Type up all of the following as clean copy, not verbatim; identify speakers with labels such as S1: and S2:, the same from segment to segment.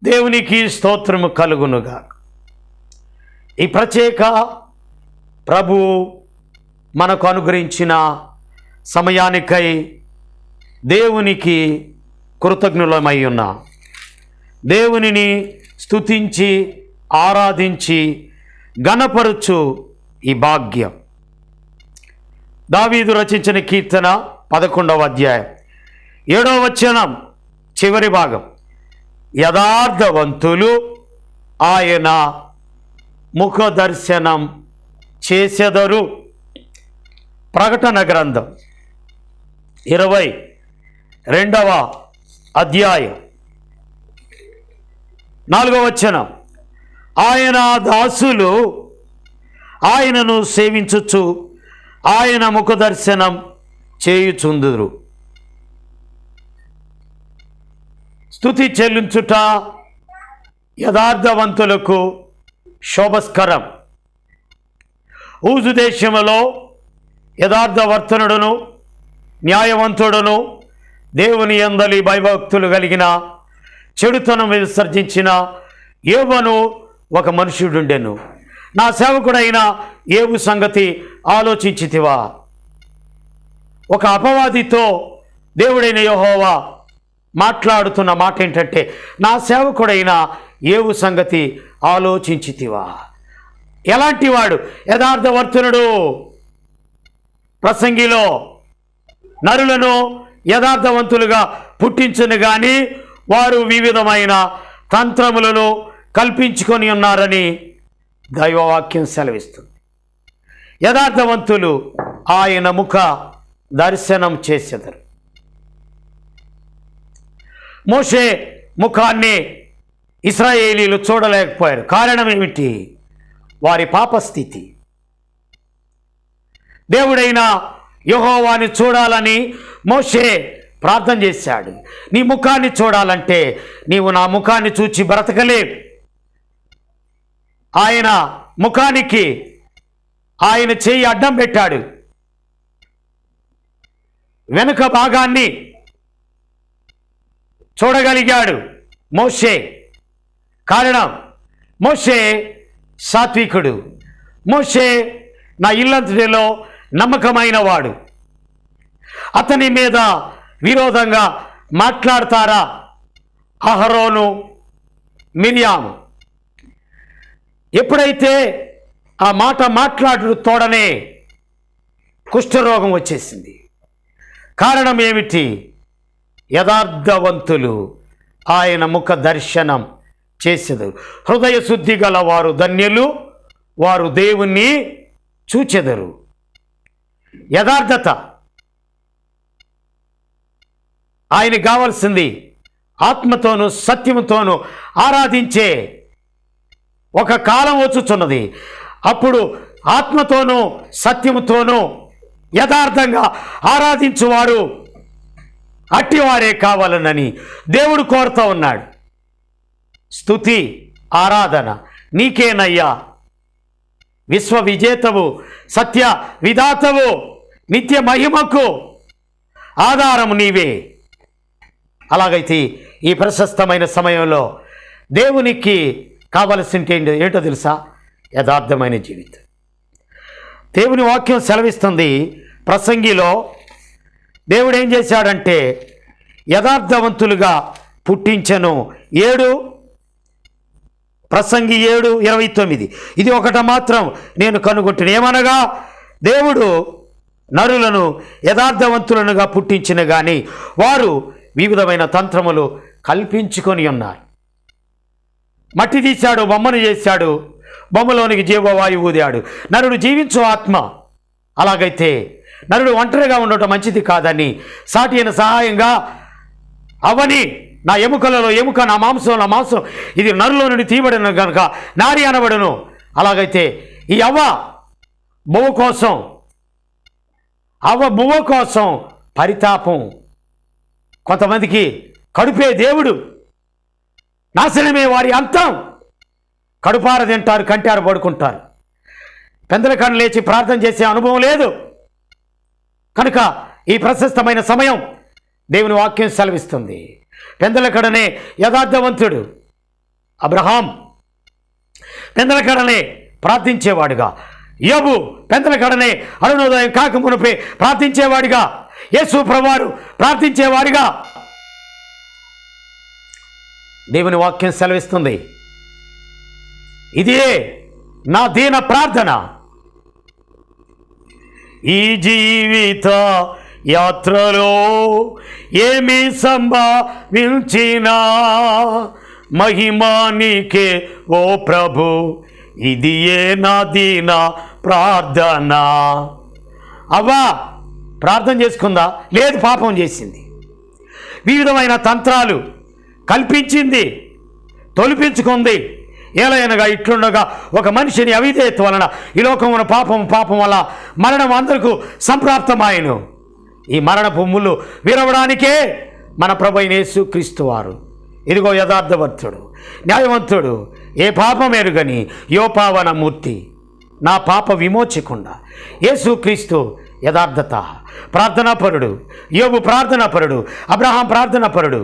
S1: దేవునికి స్తోత్రము కలుగునుగా. ఈ ప్రత్యేక ప్రభు మనకు అనుగ్రహించిన సమయానికై దేవునికి కృతజ్ఞులమై ఉన్నాం. దేవునిని స్తుతించి ఆరాధించి ఘనపరచు ఈ భాగ్యం. దావీదు రచించిన కీర్తన 11వ అధ్యాయం 7వ వచనం చివరి భాగం. యథార్థవంతులు ఆయన ముఖ దర్శనం చేసెదరు. ప్రకటన గ్రంథం 22వ అధ్యాయం 4వ వచనం. ఆయన దాసులు ఆయనను సేవించుచు ఆయన ముఖ దర్శనం చేయుచుందురు. స్తుతి చెల్లించుట యథార్థవంతులకు శోభస్కరం. ఊజు దేశములో యథార్థవర్తనుడును న్యాయవంతుడును దేవుని యందలి భయభక్తులు కలిగిన చెడుతనం విసర్జించిన యోబును ఒక మనుష్యుడుండెను. నా సేవకుడైన యోబు సంగతి ఆలోచించితివా? ఒక అపవాదితో దేవుడైన యెహోవా మాట్లాడుతున్న మాట ఏంటంటే, నా సేవకుడైన యోబు సంగతి ఆలోచించితివా? ఎలాంటి వాడు? యథార్థవర్తనుడు. ప్రసంగిలో నరులను యథార్థవంతులుగా పుట్టించును గాని వారు వివిధమైన తంత్రములను కల్పించుకొని ఉన్నారని దైవవాక్యం సెలవిస్తుంది. యథార్థవంతులు ఆయన ముఖ దర్శనం చేసెదరు. మోషే ముఖాన్ని ఇశ్రాయేలీలు చూడలేకపోయారు. కారణం ఏమిటి? వారి పాపస్థితి. దేవుడైన యెహోవాని చూడాలని మోషే ప్రార్థన చేశాడు. నీ ముఖాన్ని చూడాలంటే నీవు నా ముఖాన్ని చూచి బ్రతకలేవు. ఆయన ముఖానికి ఆయన చెయ్యి అడ్డం పెట్టాడు. వెనుక భాగాన్ని చూడగలిగాడు మోషే. కారణం, మోషే సాత్వికుడు. మోషే నా ఇల్లంతటిలో నమ్మకమైన వాడు. అతని మీద విరోధంగా మాట్లాడతారా అహరోను, మిర్యాము? ఎప్పుడైతే ఆ మాట మాట్లాడు తోడనే కుష్ఠరోగం వచ్చేసింది. కారణం ఏమిటి? యథార్థవంతులు ఆయన ముఖ దర్శనం చేసెదరు. హృదయ శుద్ధి గల వారు ధన్యులు, వారు దేవుణ్ణి చూచెదరు. యథార్థత ఆయన కావాల్సింది. ఆత్మతోనూ సత్యముతోనూ ఆరాధించే ఒక కాలం వచ్చుచున్నది. అప్పుడు ఆత్మతోనూ సత్యముతోనూ యథార్థంగా ఆరాధించువారు అట్టివారే కావాలనని దేవుడు కోరుతూ ఉన్నాడు. స్తుతి ఆరాధన నీకేనయ్యా. విశ్వ విజేతవు, సత్య విధాతవు, నిత్య మహిమకు ఆధారము నీవే. అలాగైతే ఈ ప్రశస్తమైన సమయంలో దేవునికి కావలసింది ఏంటో తెలుసా? యథార్థమైన జీవితం. దేవుని వాక్యం సెలవిస్తుంది. ప్రసంగిలో దేవుడు ఏం చేశాడంటే, యథార్థవంతులుగా పుట్టించెను. ప్రసంగి 7:29. ఇది ఒకట మాత్రం నేను కనుగొంటున్నాను. ఏమనగా, దేవుడు నరులను యథార్థవంతులనుగా పుట్టించిన కానీ వారు వివిధమైన తంత్రములు కల్పించుకొని ఉన్నారు. మట్టి తీశాడు, బొమ్మను చేశాడు, బొమ్మలోనికి జీవవాయువు ఊదాడు. నరుడు జీవించు ఆత్మ. అలాగైతే నరుడు ఒంటరిగా ఉండటం మంచిది కాదని సాటి అయిన సహాయంగా అవని నా ఎముకలలో ఎముక, నా మాంసంలో మాంసం, ఇది నరులో నుండి తీయబడిన కనుక నారి అనబడును. అలాగైతే ఈ అవ్వ బువ్వ కోసం పరితాపం. కొంతమందికి కడుపే దేవుడు, నాశనమే వారి అంతం. కడుపార తింటారు, కంటారు పడుకుంటారు. పెందల కన్ను లేచి ప్రార్థన చేసే అనుభవం లేదు. కనుక ఈ ప్రశస్తమైన సమయం దేవుని వాక్యం సెలవిస్తుంది. పెందల కడనే యథార్థవంతుడు అబ్రహాం పెందలకడనే ప్రార్థించేవాడుగా, యోబు పెందలకడనే అరుణోదయం కాకమునుపే ప్రార్థించేవాడిగా, యేసు ప్రభువారు ప్రార్థించేవాడిగా దేవుని వాక్యం సెలవిస్తుంది. ఇదే నా దీన ప్రార్థన. ఈ జీవిత యాత్రలో ఏమి సంభవించినా మహిమానికే ఓ ప్రభు, ఇది ఏ నా దీన ప్రార్థన. అవ్వా ప్రార్థన చేసుకుందా? లేదు, పాపం చేసింది. వివిధమైన తంత్రాలు కల్పించింది, తొలిపించుకుంది. ఏలయనగా ఇట్లుండగా ఒక మనిషిని అవిధేయత వలన ఈ లోకమున పాపం వల్ల మరణం అందరికీ సంప్రాప్తమాయను. ఈ మరణపు ముళ్ళు విరవడానికే మన ప్రభువైన యేసుక్రీస్తు వారు ఇదిగో యథార్థవంతుడు, న్యాయవంతుడు, ఏ పాపం ఎరుగని యోపావన మూర్తి, నా పాప విమోచకుండా యేసుక్రీస్తు యథార్థత, ప్రార్థనాపరుడు, యోబు ప్రార్థనాపరుడు, అబ్రహాం ప్రార్థనాపరుడు,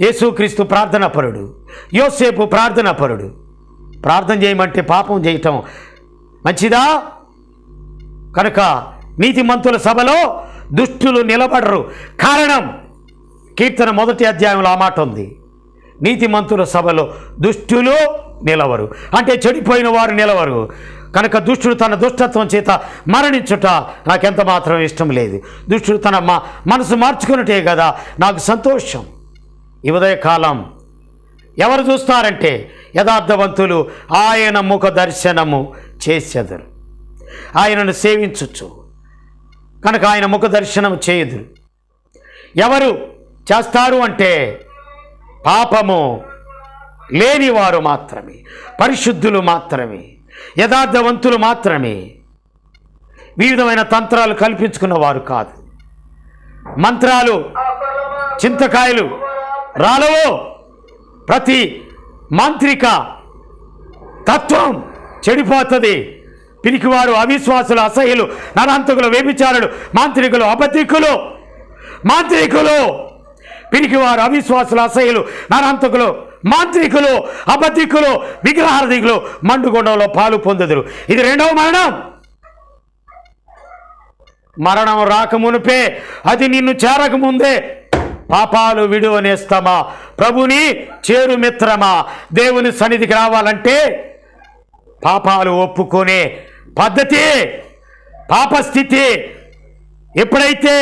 S1: యేసుక్రీస్తు ప్రార్థనాపరుడు, యోసేపు ప్రార్థనాపరుడు. ప్రార్థన చేయమంటే పాపం చేయటం మంచిదా? కనుక నీతిమంతుల సభలో దుష్టులు నిలబడరు. కారణం కీర్తన 1వ అధ్యాయంలో ఆ మాట ఉంది. నీతిమంతుల సభలో దుష్టులు నిలవరు, అంటే చెడిపోయిన వారు నిలవరు. కనుక దుష్టుడు తన దుష్టత్వం చేత మరణించుట నాకెంత మాత్రం ఇష్టం లేదు. దుష్టుడు తన మనసు మార్చుకున్నట్టే కదా నాకు సంతోషం. ఈ ఉదయకాలం ఎవరు చూస్తారంటే యథార్థవంతులు ఆయన ముఖ దర్శనము చేసెదరు, ఆయనను సేవించచ్చు. కనుక ఆయన ముఖ దర్శనం చేయదురు. ఎవరు చేస్తారు అంటే పాపము లేనివారు మాత్రమే, పరిశుద్ధులు మాత్రమే, యథార్థవంతులు మాత్రమే. వివిధమైన తంత్రాలు కల్పించుకున్న వారు కాదు. మంత్రాలు, చింతకాయలు రాలవో, ప్రతి మాంత్రిక తత్వం చెడిపోతుంది. పిరికివారు, అవిశ్వాసులు, అసహ్యులు, నరహంతకులు, వ్యభిచారులు, మాంత్రికులు, మాంత్రికులు, పిరికివారు, అవిశ్వాసులు, అసహ్యులు, నరహంతకులు, మాంత్రికులు, అబద్ధికులు, విగ్రహారధికులు మండుగొండంలో పాలు పొందుదురు. ఇది రెండవ మరణం. మరణం రాకమునుపే, అది నిన్ను చేరకముందే పాపాలు విడువనేస్తామా, ప్రభుని చేరు మిత్రమా. దేవుని సన్నిధికి రావాలంటే పాపాలు ఒప్పుకునే పద్ధతి, పాపస్థితి. ఎప్పుడైతే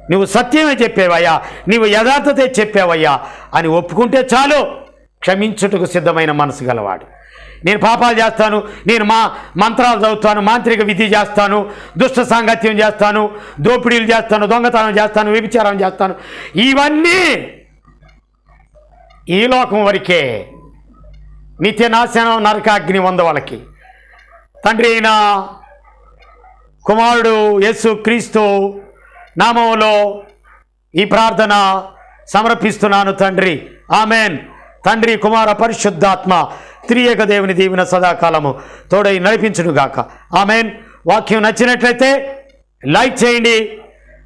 S1: నువ్వు సత్యమే చెప్పేవయ్యా, నీవు యథార్థతే చెప్పావయ్యా అని ఒప్పుకుంటే చాలు, క్షమించుటకు సిద్ధమైన మనసు గలవాడు. నేను పాపాలు చేస్తాను, నేను మంత్రాలు చదువుతాను, మాంత్రిక విధి చేస్తాను, దుష్ట సాంగత్యం చేస్తాను, దోపిడీలు చేస్తాను, దొంగతనం చేస్తాను, వ్యభిచారం చేస్తాను, ఇవన్నీ ఈ లోకం వరకే. నిత్యనాశనం, నరకాగ్ని వాళ్ళకి. తండ్రి అయిన కుమారుడు యేసుక్రీస్తు నామములో ఈ ప్రార్థన సమర్పిస్తున్నాను తండ్రి. ఆమెన్. తండ్రి, కుమార, పరిశుద్ధాత్మ త్రియేక దేవుని దీవెన సదాకాలము తోడై నడిపించునుగాక. ఆమెన్. వాక్యం నచ్చినట్లయితే లైక్ చేయండి,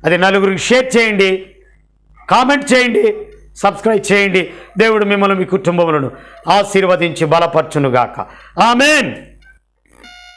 S1: అది నలుగురికి షేర్ చేయండి, కామెంట్ చేయండి, సబ్స్క్రైబ్ చేయండి. దేవుడు మిమ్మల్ని, మీ కుటుంబములను ఆశీర్వదించి బలపరచునుగాక. ఆమెన్.